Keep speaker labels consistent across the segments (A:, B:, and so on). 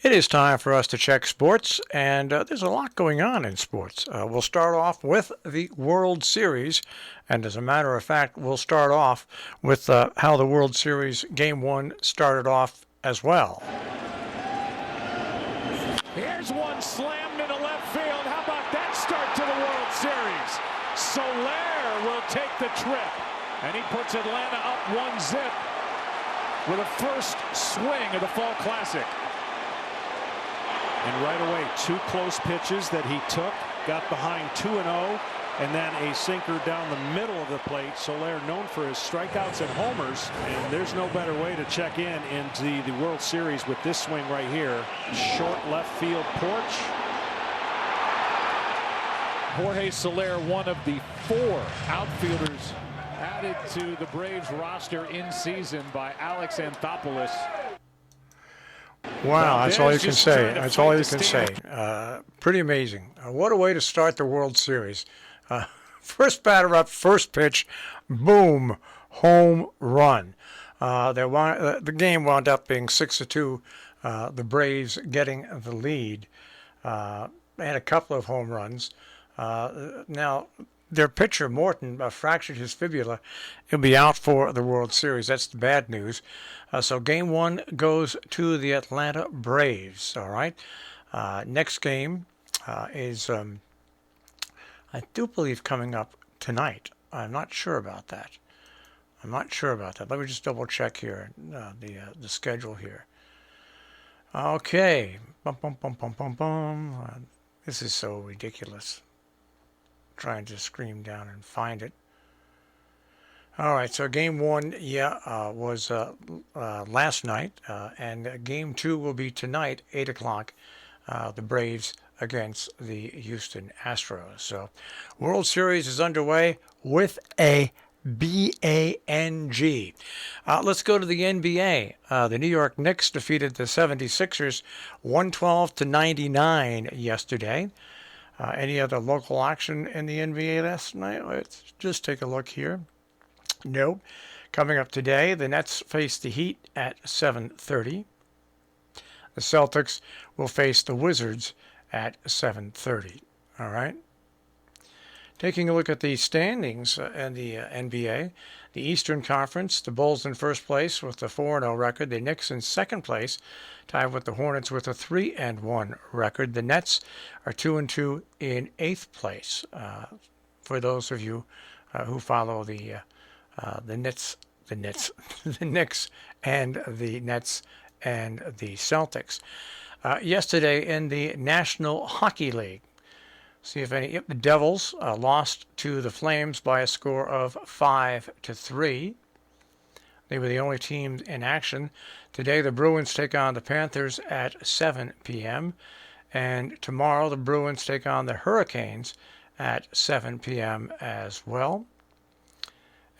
A: It is time for us to check sports, and there's a lot going on in sports. We'll start off with the World Series, and as a matter of fact, we'll start off with how the World Series Game 1 started off as well.
B: Here's one slammed into left field. How about that start to the World Series? Soler will take the trip, and he puts Atlanta up 1-0 with a first swing of the Fall Classic. And right away, two close pitches that he took, got behind 2-0, and then a sinker down the middle of the plate. Soler known for his strikeouts and homers, and there's no better way to check into the World Series with this swing right here. Short left field porch. Jorge Soler, one of the 4 outfielders added to the Braves roster in season by Alex Anthopoulos.
A: Wow, that's all you can say. That's all you can say. Pretty amazing. What a way to start the World Series. First batter up, first pitch, boom, home run. The game wound up being 6-2. The Braves getting the lead. They had a couple of home runs. Now, their pitcher, Morton, fractured his fibula. He'll be out for the World Series. That's the bad news. So Game 1 goes to the Atlanta Braves. All right. Next game is, I do believe, coming up tonight. I'm not sure about that. Let me just double check here the schedule here. Okay. This is so ridiculous. Trying to scream down and find it. All right, so Game 1, was last night, and Game 2 will be tonight, 8 o'clock, the Braves against the Houston Astros. So World Series is underway with a B-A-N-G. Let's go to the NBA. The New York Knicks defeated the 76ers 112-99 yesterday. Any other local action in the NBA last night? Let's just take a look here. Nope. Coming up today, the Nets face the Heat at 7:30. The Celtics will face the Wizards at 7:30. All right. Taking a look at the standings in the NBA, the Eastern Conference, the Bulls in first place with a 4-0 record. The Knicks in second place, tied with the Hornets with a 3-1 record. The Nets are 2-2 in eighth place. For those of you who follow the Knicks, the Knicks, and the Nets and the Celtics. Yesterday in the National Hockey League. See if any. Yep, the Devils lost to the Flames by a score of 5-3. They were the only team in action. Today, the Bruins take on the Panthers at 7 p.m. And tomorrow, the Bruins take on the Hurricanes at 7 p.m. as well.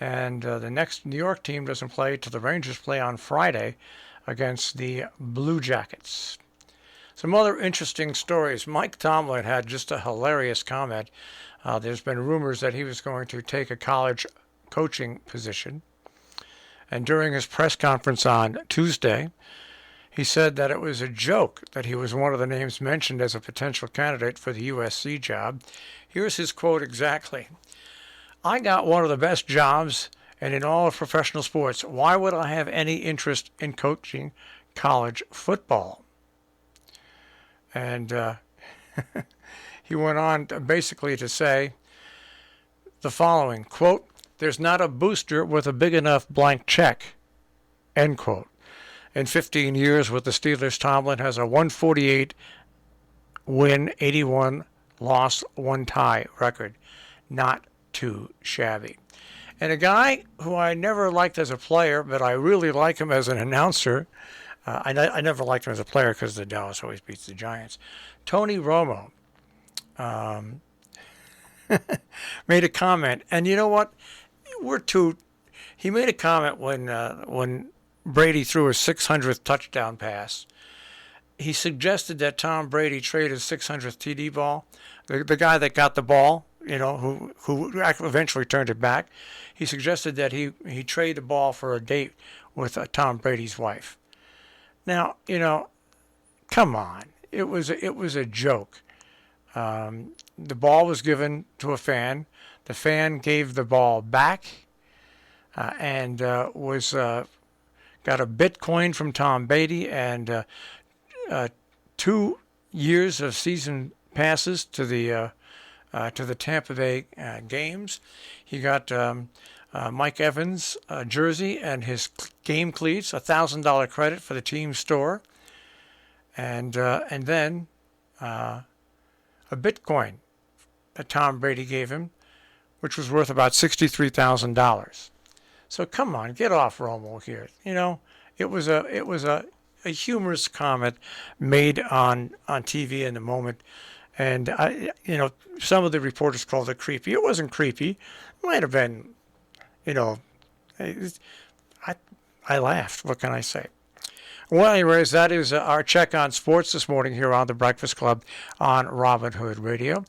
A: And the next New York team doesn't play till the Rangers play on Friday against the Blue Jackets. Some other interesting stories. Mike Tomlin had just a hilarious comment. There's been rumors that he was going to take a college coaching position. And during his press conference on Tuesday, he said that it was a joke that he was one of the names mentioned as a potential candidate for the USC job. Here's his quote exactly. "I got one of the best jobs and in all of professional sports. Why would I have any interest in coaching college football?" And he went on basically to say the following, quote, "There's not a booster with a big enough blank check," end quote. In 15 years with the Steelers, Tomlin has a 148 win, 81 loss, 1 tie record. Not too shabby. And a guy who I never liked as a player, but I really like him as an announcer. I never liked him as a player because the Dallas always beats the Giants. Tony Romo made a comment, and you know what? He made a comment when Brady threw his 600th touchdown pass. He suggested that Tom Brady trade his 600th TD ball. The guy that got the ball, who eventually turned it back. He suggested that he trade the ball for a date with Tom Brady's wife. Now, Come on. It was a joke. The ball was given to a fan. The fan gave the ball back and was got a Bitcoin from Tom Brady and 2 years of season passes to the Tampa Bay games. He got Mike Evans' jersey and his game cleats, $1,000 credit for the team store, and then a Bitcoin that Tom Brady gave him, which was worth about $63,000. So come on, get off Romo here. You know, it was a humorous comment made on TV in the moment, and some of the reporters called it creepy. It wasn't creepy. It might have been, I laughed. What can I say? Well, anyways, that is our check on sports this morning here on the Breakfast Club on Robin Hood Radio.